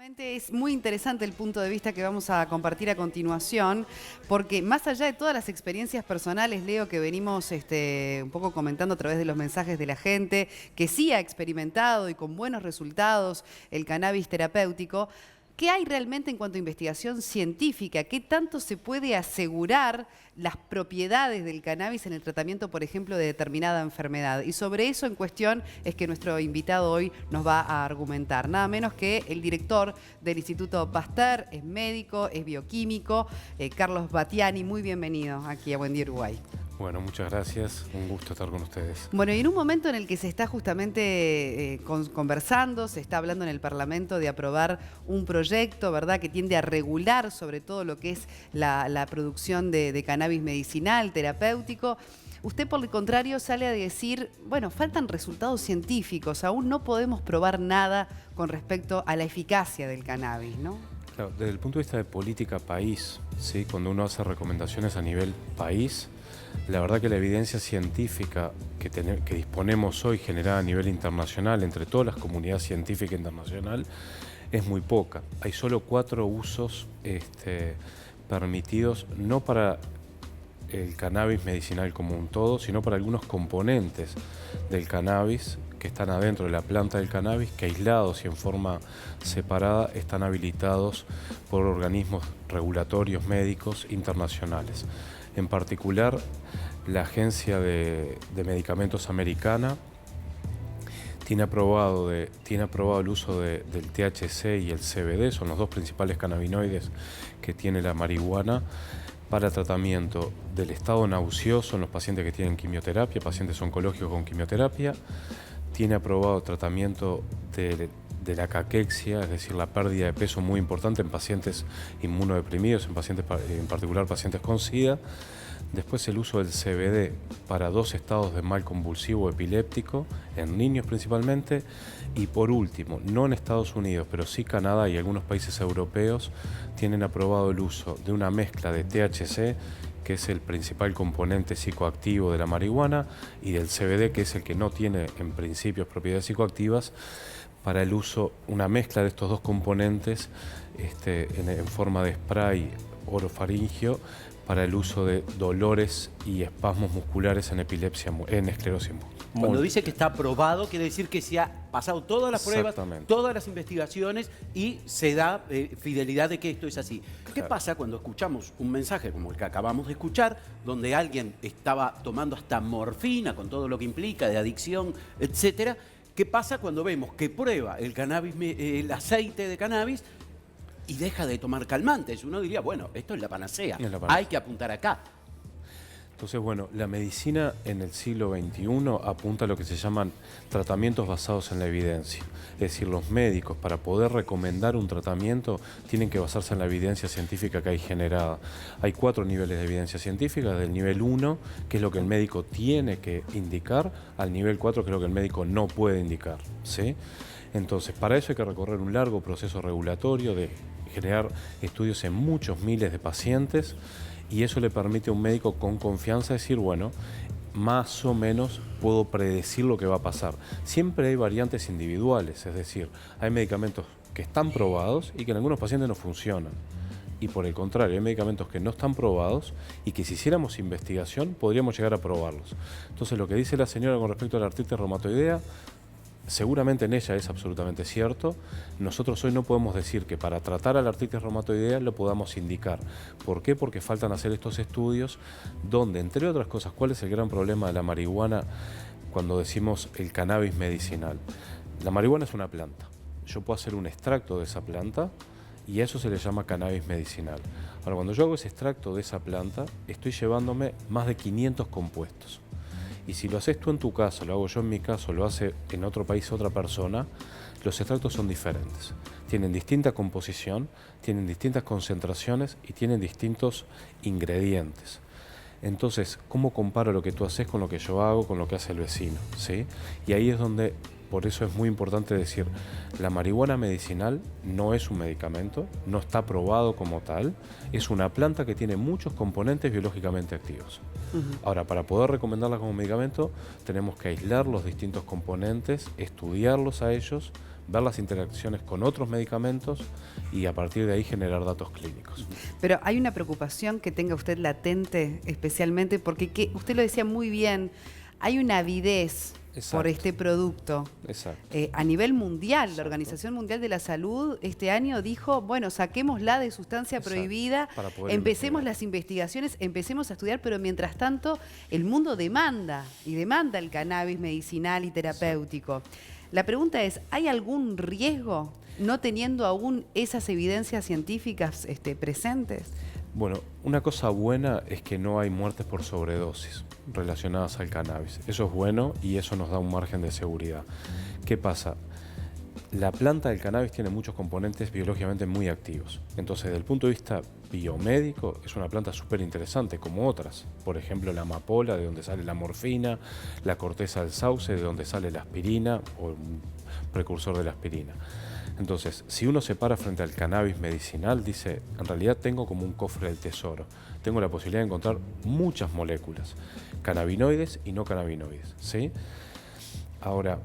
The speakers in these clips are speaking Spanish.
Realmente es muy interesante el punto de vista que vamos a compartir a continuación, porque más allá de todas las experiencias personales, Leo, que venimos un poco comentando a través de los mensajes de la gente, que sí ha experimentado y con buenos resultados el cannabis terapéutico, ¿qué hay realmente en cuanto a investigación científica? ¿Qué tanto se puede asegurar las propiedades del cannabis en el tratamiento, por ejemplo, de determinada enfermedad? Y sobre eso en cuestión es que nuestro invitado hoy nos va a argumentar. Nada menos que el director del Instituto Pasteur, es médico, es bioquímico, Carlos Battiani. Muy bienvenido aquí a Buen Día Uruguay. Bueno, muchas gracias. Un gusto estar con ustedes. Bueno, y en un momento en el que se está justamente conversando, se está hablando en el Parlamento de aprobar un proyecto, ¿verdad?, que tiende a regular sobre todo lo que es la producción de cannabis medicinal, terapéutico. Usted, por el contrario, sale a decir, bueno, faltan resultados científicos, aún no podemos probar nada con respecto a la eficacia del cannabis, ¿no? Claro, desde el punto de vista de política país, ¿sí? Cuando uno hace recomendaciones a nivel país, la verdad que la evidencia científica que disponemos hoy, generada a nivel internacional, entre todas las comunidades científicas internacional, es muy poca. Hay solo 4 usos permitidos, no para el cannabis medicinal como un todo, sino para algunos componentes del cannabis que están adentro de la planta del cannabis, que aislados y en forma separada están habilitados por organismos regulatorios médicos internacionales. En particular, la Agencia de Medicamentos Americana tiene aprobado el uso del THC y el CBD, son los 2 principales cannabinoides que tiene la marihuana, para tratamiento del estado nauseoso en los pacientes que tienen quimioterapia, pacientes oncológicos con quimioterapia. Tiene aprobado tratamiento de la caquexia, es decir, la pérdida de peso muy importante en pacientes inmunodeprimidos, en particular pacientes con SIDA. Después el uso del CBD para 2 estados de mal convulsivo epiléptico, en niños principalmente. Y por último, no en Estados Unidos, pero sí Canadá y algunos países europeos, tienen aprobado el uso de una mezcla de THC, que es el principal componente psicoactivo de la marihuana, y del CBD, que es el que no tiene en principio propiedades psicoactivas, para el uso, una mezcla de estos 2 componentes en forma de spray orofaringio, para el uso de dolores y espasmos musculares en epilepsia, en esclerosis múltiple. Cuando dice que está aprobado, quiere decir que se ha pasado todas las pruebas, todas las investigaciones y se da fidelidad de que esto es así. ¿Qué pasa cuando escuchamos un mensaje como el que acabamos de escuchar, donde alguien estaba tomando hasta morfina con todo lo que implica de adicción, etcétera? ¿Qué pasa cuando vemos que prueba el cannabis, el aceite de cannabis, y deja de tomar calmantes? Uno diría, bueno, esto es la panacea, hay que apuntar acá. Entonces, bueno, la medicina en el siglo XXI apunta a lo que se llaman tratamientos basados en la evidencia. Es decir, los médicos, para poder recomendar un tratamiento, tienen que basarse en la evidencia científica que hay generada. Hay 4 niveles de evidencia científica, desde el nivel 1, que es lo que el médico tiene que indicar, al nivel 4, que es lo que el médico no puede indicar, ¿sí? Entonces, para eso hay que recorrer un largo proceso regulatorio de generar estudios en muchos miles de pacientes, y eso le permite a un médico con confianza decir, bueno, más o menos puedo predecir lo que va a pasar. Siempre hay variantes individuales, es decir, hay medicamentos que están probados y que en algunos pacientes no funcionan. Y por el contrario, hay medicamentos que no están probados y que si hiciéramos investigación podríamos llegar a probarlos. Entonces, lo que dice la señora con respecto a la artritis reumatoidea, seguramente en ella es absolutamente cierto. Nosotros hoy no podemos decir que para tratar a la artritis reumatoidea lo podamos indicar. ¿Por qué? Porque faltan hacer estos estudios donde, entre otras cosas, ¿cuál es el gran problema de la marihuana cuando decimos el cannabis medicinal? La marihuana es una planta. Yo puedo hacer un extracto de esa planta y a eso se le llama cannabis medicinal. Ahora, cuando yo hago ese extracto de esa planta, estoy llevándome más de 500 compuestos. Y si lo haces tú en tu caso, lo hago yo en mi caso, lo hace en otro país otra persona, los extractos son diferentes. Tienen distinta composición, tienen distintas concentraciones y tienen distintos ingredientes. Entonces, ¿cómo comparo lo que tú haces con lo que yo hago, con lo que hace el vecino? ¿Sí? Y ahí es donde, por eso es muy importante decir, la marihuana medicinal no es un medicamento, no está aprobado como tal, es una planta que tiene muchos componentes biológicamente activos. Ahora, para poder recomendarla como medicamento, tenemos que aislar los distintos componentes, estudiarlos a ellos, ver las interacciones con otros medicamentos y a partir de ahí generar datos clínicos. Pero hay una preocupación que tenga usted latente, especialmente porque usted lo decía muy bien, hay una avidez por este producto. A nivel mundial, la Organización Mundial de la Salud este año dijo, bueno, saquémosla de sustancia prohibida, empecemos las investigaciones, empecemos a estudiar, pero mientras tanto el mundo demanda el cannabis medicinal y terapéutico. La pregunta es, ¿hay algún riesgo no teniendo aún esas evidencias científicas presentes? Bueno, una cosa buena es que no hay muertes por sobredosis relacionadas al cannabis. Eso es bueno y eso nos da un margen de seguridad. ¿Qué pasa? La planta del cannabis tiene muchos componentes biológicamente muy activos. Entonces, desde el punto de vista biomédico, es una planta súper interesante, como otras. Por ejemplo, la amapola, de donde sale la morfina, la corteza del sauce, de donde sale la aspirina, o un precursor de la aspirina. Entonces, si uno se para frente al cannabis medicinal, dice, en realidad tengo como un cofre del tesoro. Tengo la posibilidad de encontrar muchas moléculas, cannabinoides y no cannabinoides, ¿sí? Ahora,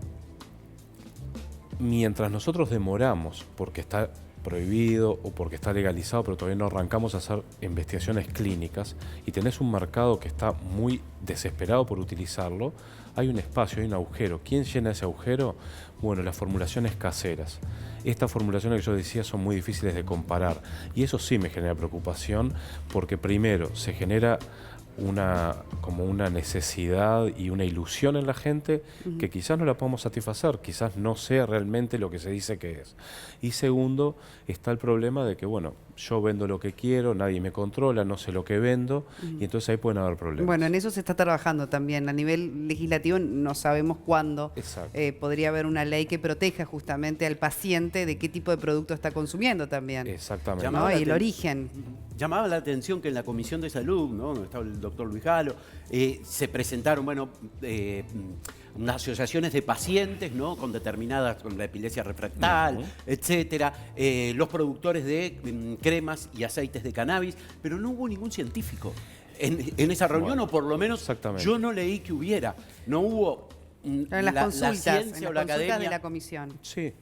mientras nosotros demoramos, porque está prohibido o porque está legalizado, pero todavía no arrancamos a hacer investigaciones clínicas y tenés un mercado que está muy desesperado por utilizarlo, hay un espacio, hay un agujero. ¿Quién llena ese agujero? Bueno, las formulaciones caseras. Estas formulaciones que yo decía son muy difíciles de comparar y eso sí me genera preocupación porque primero se genera como una necesidad y una ilusión en la gente que quizás no la podamos satisfacer, quizás no sea realmente lo que se dice que es. Y segundo, está el problema de que, bueno, yo vendo lo que quiero, nadie me controla, no sé lo que vendo, y entonces ahí pueden haber problemas. Bueno, en eso se está trabajando también. A nivel legislativo no sabemos cuándo podría haber una ley que proteja justamente al paciente de qué tipo de producto está consumiendo también. Exactamente. ¿No? Y el origen. Llamaba la atención que en la Comisión de Salud, ¿no?, donde estaba el doctor Luis Galo, se presentaron, unas asociaciones de pacientes, ¿no?, con determinadas, con la epilepsia refractal, etcétera, los productores de cremas y aceites de cannabis, pero no hubo ningún científico en esa reunión, o por lo menos yo no leí que hubiera. No hubo en las consultas, la ciencia o la academia de la comisión. Sí,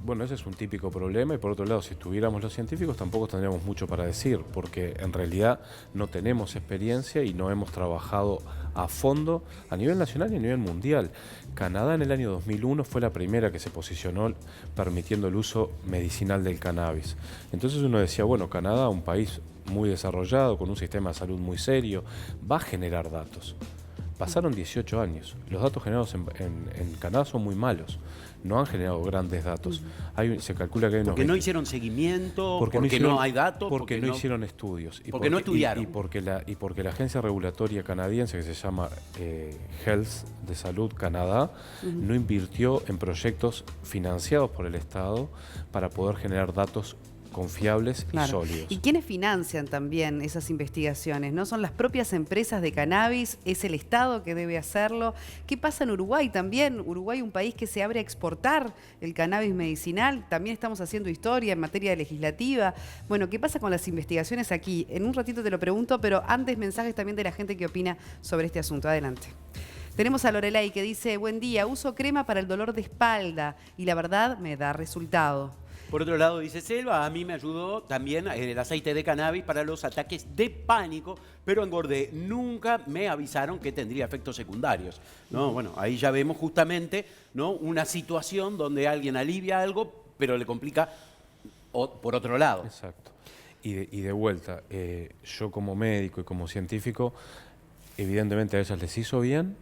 bueno, ese es un típico problema y por otro lado, si estuviéramos los científicos tampoco tendríamos mucho para decir, porque en realidad no tenemos experiencia y no hemos trabajado a fondo a nivel nacional y a nivel mundial. Canadá en el año 2001 fue la primera que se posicionó permitiendo el uso medicinal del cannabis. Entonces uno decía, bueno, Canadá, un país muy desarrollado, con un sistema de salud muy serio, va a generar datos. Pasaron 18 años. Los datos generados en Canadá son muy malos. No han generado grandes datos. Se calcula que hay porque no hicieron seguimiento, porque no hay datos. Porque no hicieron estudios. Porque no estudiaron. Y porque la agencia regulatoria canadiense, que se llama Health de Salud Canadá, no invirtió en proyectos financiados por el Estado para poder generar datos confiables y sólidos. ¿Y quiénes financian también esas investigaciones? ¿No son las propias empresas de cannabis? ¿Es el Estado que debe hacerlo? ¿Qué pasa en Uruguay también? Uruguay, un país que se abre a exportar el cannabis medicinal. También estamos haciendo historia en materia legislativa. Bueno, ¿qué pasa con las investigaciones aquí? En un ratito te lo pregunto, pero antes mensajes también de la gente que opina sobre este asunto. Adelante. Tenemos a Lorelay que dice, buen día, uso crema para el dolor de espalda y la verdad me da resultado. Por otro lado, dice Selva, a mí me ayudó también el aceite de cannabis para los ataques de pánico, pero engordé. Nunca me avisaron que tendría efectos secundarios. ¿No? Bueno, ahí ya vemos justamente, ¿no?, una situación donde alguien alivia algo, pero le complica por otro lado. Exacto. Y de vuelta, yo como médico y como científico, evidentemente a ellas les hizo bien.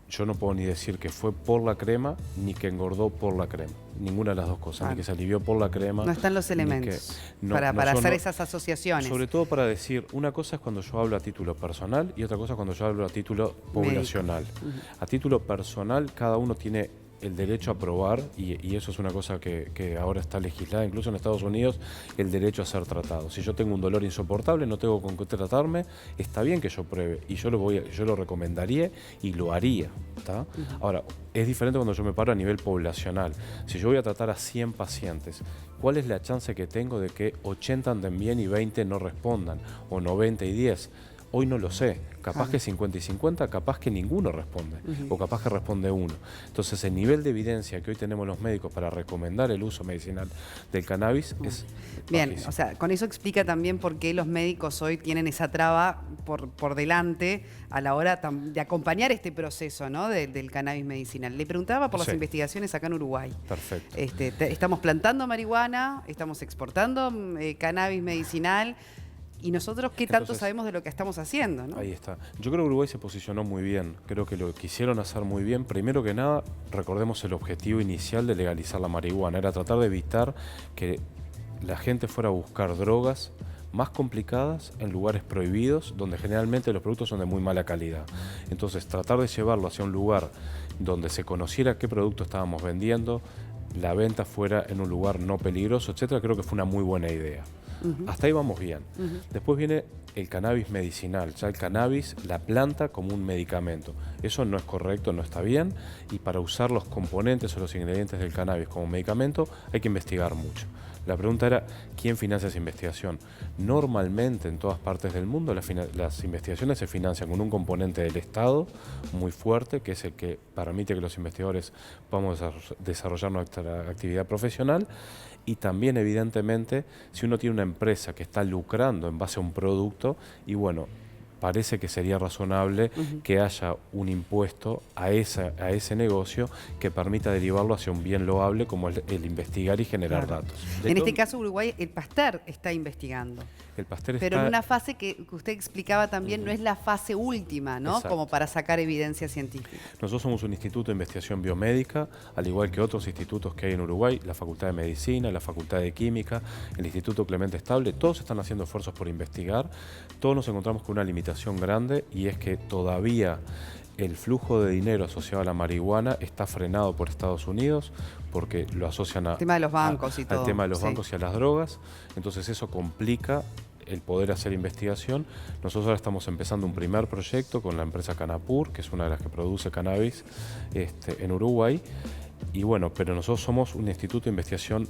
Yo no puedo ni decir que fue por la crema ni que engordó por la crema. Ninguna de las dos cosas, ni que se alivió por la crema. No están los elementos para hacer esas asociaciones. Sobre todo para decir, una cosa es cuando yo hablo a título personal y otra cosa es cuando yo hablo a título poblacional. A título personal, cada uno tiene el derecho a probar, y eso es una cosa que ahora está legislada, incluso en Estados Unidos, el derecho a ser tratado. Si yo tengo un dolor insoportable, no tengo con qué tratarme, está bien que yo pruebe, y yo lo recomendaría y lo haría. Ahora, es diferente cuando yo me paro a nivel poblacional. Si yo voy a tratar a 100 pacientes, ¿cuál es la chance que tengo de que 80 anden bien y 20 no respondan? O 90 y 10. Hoy no lo sé, capaz que 50 y 50, capaz que ninguno responde, o capaz que responde uno. Entonces el nivel de evidencia que hoy tenemos los médicos para recomendar el uso medicinal del cannabis es bien, bajísimo. o sea, con eso explica también por qué los médicos hoy tienen esa traba por delante a la hora de acompañar este proceso, ¿no? del cannabis medicinal. Le preguntaba por las investigaciones acá en Uruguay. Perfecto. Estamos plantando marihuana, estamos exportando cannabis medicinal. ¿Y nosotros qué tanto sabemos de lo que estamos haciendo, ¿no? Ahí está. Yo creo que Uruguay se posicionó muy bien. Creo que lo quisieron hacer muy bien. Primero que nada, recordemos el objetivo inicial de legalizar la marihuana. Era tratar de evitar que la gente fuera a buscar drogas más complicadas en lugares prohibidos, donde generalmente los productos son de muy mala calidad. Entonces, tratar de llevarlo hacia un lugar donde se conociera qué producto estábamos vendiendo, la venta fuera en un lugar no peligroso, etcétera, creo que fue una muy buena idea. Hasta ahí vamos bien. Después viene el cannabis medicinal, ya el cannabis, la planta como un medicamento. Eso no es correcto, no está bien, y para usar los componentes o los ingredientes del cannabis como medicamento hay que investigar mucho. La pregunta era, ¿quién financia esa investigación? Normalmente en todas partes del mundo las investigaciones se financian con un componente del Estado muy fuerte, que es el que permite que los investigadores podamos desarrollar nuestra actividad profesional, y también evidentemente si uno tiene una empresa que está lucrando en base a un producto, y bueno, parece que sería razonable que haya un impuesto a ese negocio que permita derivarlo hacia un bien loable como el investigar y generar datos. En este caso, Uruguay, el Pasteur está investigando. El Pasteur pero en una fase que usted explicaba también, no es la fase última, ¿no? Exacto. Como para sacar evidencia científica. Nosotros somos un instituto de investigación biomédica, al igual que otros institutos que hay en Uruguay, la Facultad de Medicina, la Facultad de Química, el Instituto Clemente Estable, todos están haciendo esfuerzos por investigar. Todos nos encontramos con una limitación grande, y es que todavía el flujo de dinero asociado a la marihuana está frenado por Estados Unidos, porque lo asocian al tema de los bancos y todo. Al tema de los bancos y a las drogas. Entonces eso complica el poder hacer investigación. Nosotros ahora estamos empezando un primer proyecto con la empresa Canapur, que es una de las que produce cannabis en Uruguay. Y bueno, pero nosotros somos un instituto de investigación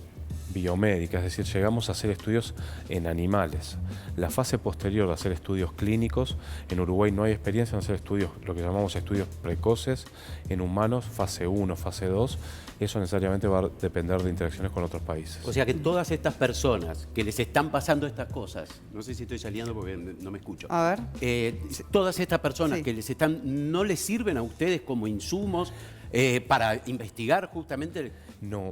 biomédica, es decir, llegamos a hacer estudios en animales. La fase posterior de hacer estudios clínicos, en Uruguay no hay experiencia en hacer estudios, lo que llamamos estudios precoces en humanos, fase 1, fase 2, eso necesariamente va a depender de interacciones con otros países. O sea que todas estas personas que les están pasando estas cosas, no sé si estoy saliendo porque no me escucho. A ver. Todas estas personas que no les sirven a ustedes como insumos para investigar justamente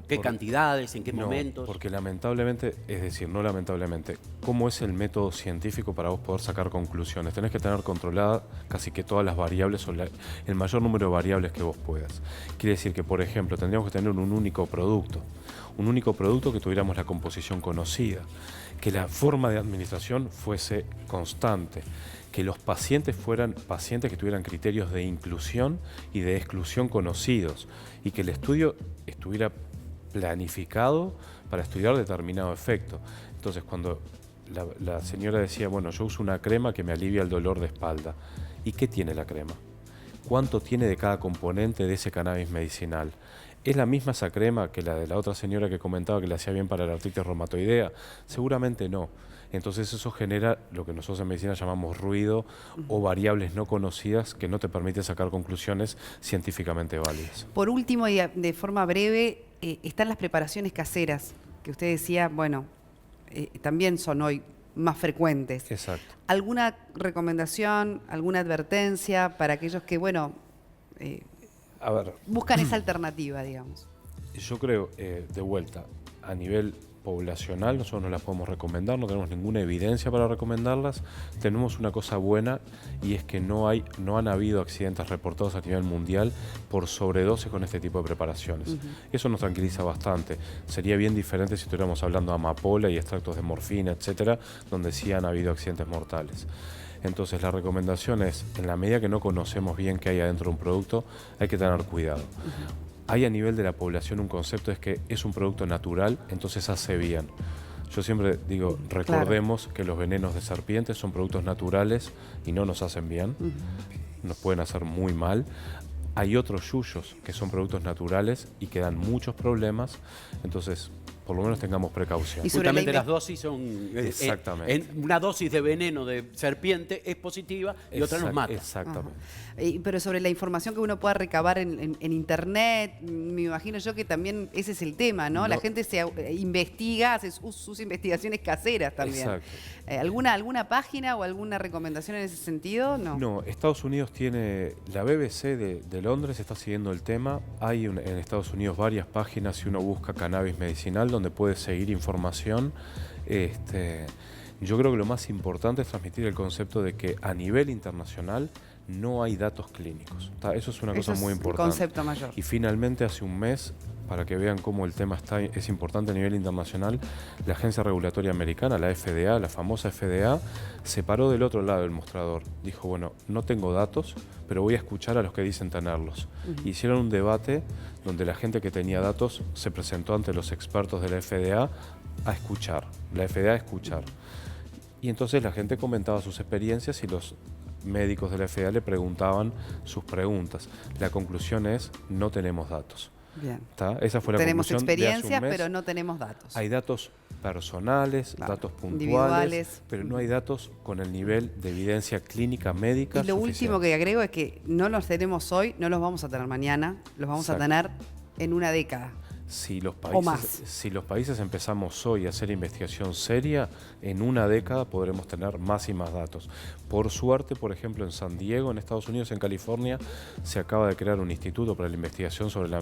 qué cantidades, en qué momentos. Porque lamentablemente, es decir, no lamentablemente, ¿cómo es el método científico para vos poder sacar conclusiones? Tenés que tener controladas casi que todas las variables o el mayor número de variables que vos puedas. Quiere decir que, por ejemplo, tendríamos que tener un único producto que tuviéramos la composición conocida, que la forma de administración fuese constante, que los pacientes fueran pacientes que tuvieran criterios de inclusión y de exclusión conocidos, y que el estudio estuviera planificado para estudiar determinado efecto. Entonces, cuando la señora decía, bueno, yo uso una crema que me alivia el dolor de espalda, ¿y qué tiene la crema? ¿Cuánto tiene de cada componente de ese cannabis medicinal? ¿Es la misma esa crema que la de la otra señora que comentaba que le hacía bien para la artritis reumatoidea? Seguramente no. Entonces eso genera lo que nosotros en medicina llamamos ruido o variables no conocidas que no te permiten sacar conclusiones científicamente válidas. Por último, y de forma breve, están las preparaciones caseras, que usted decía, bueno, también son hoy más frecuentes. Exacto. ¿Alguna recomendación, alguna advertencia para aquellos que, bueno, a ver, buscan esa alternativa, digamos? Yo creo, de vuelta, a nivel poblacional nosotros no las podemos recomendar, no tenemos ninguna evidencia para recomendarlas. Tenemos una cosa buena, y es que no han habido accidentes reportados a nivel mundial por sobredosis con este tipo de preparaciones. Eso nos tranquiliza bastante. Sería bien diferente si estuviéramos hablando de amapola y extractos de morfina, etcétera, donde sí han habido accidentes mortales. Entonces la recomendación es, en la medida que no conocemos bien qué hay adentro de un producto, hay que tener cuidado. Hay a nivel de la población un concepto, es que es un producto natural, entonces hace bien. Yo siempre digo, recordemos que los venenos de serpientes son productos naturales y no nos hacen bien, nos pueden hacer muy mal. Hay otros yuyos que son productos naturales y que dan muchos problemas, entonces por lo menos tengamos precaución. Y sobre Justamente las dosis son... Exactamente. una dosis de veneno de serpiente es positiva y otra nos mata. Exactamente. Pero sobre la información que uno pueda recabar en internet, me imagino yo que también ese es el tema, ¿no? La gente se investiga, hace sus investigaciones caseras también. Exacto. ¿Alguna página o alguna recomendación en ese sentido? No, Estados Unidos tiene, la BBC de Londres está siguiendo el tema. Hay en Estados Unidos varias páginas, si uno busca cannabis medicinal, donde puede seguir información. Yo creo que lo más importante es transmitir el concepto de que a nivel internacional no hay datos clínicos. Eso es una cosa muy importante. El concepto mayor. Y finalmente, hace un mes, para que vean cómo el tema es importante a nivel internacional, la Agencia Regulatoria Americana, la FDA, la famosa FDA, se paró del otro lado del mostrador. Dijo, bueno, no tengo datos, pero voy a escuchar a los que dicen tenerlos. Hicieron un debate donde la gente que tenía datos se presentó ante los expertos de la FDA a escuchar. La FDA a escuchar. Y entonces la gente comentaba sus experiencias y los médicos de la FDA le preguntaban sus preguntas. La conclusión es, no tenemos datos. Bien. Esa fue la tenemos conclusión experiencias, de hace un mes. pero no tenemos datos. Hay datos personales, Claro, datos puntuales, individuales. pero no hay datos con el nivel de evidencia clínica médica Y lo suficiente. último que agrego es que no los tenemos hoy, no los vamos a tener mañana, los vamos a tener en una década. Si los o más. países empezamos hoy a hacer investigación seria, en una década podremos tener más y más datos. Por suerte, por ejemplo, en San Diego, en Estados Unidos, en California, se acaba de crear un instituto para la investigación sobre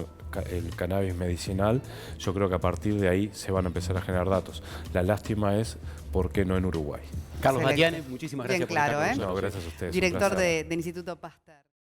el cannabis medicinal. Yo creo que a partir de ahí se van a empezar a generar datos. La lástima es, ¿por qué no en Uruguay? Carlos Excelente. Matiane, muchísimas gracias Bien claro, por estar con nosotros. No, gracias a ustedes. Director un placer. del Instituto Pasteur.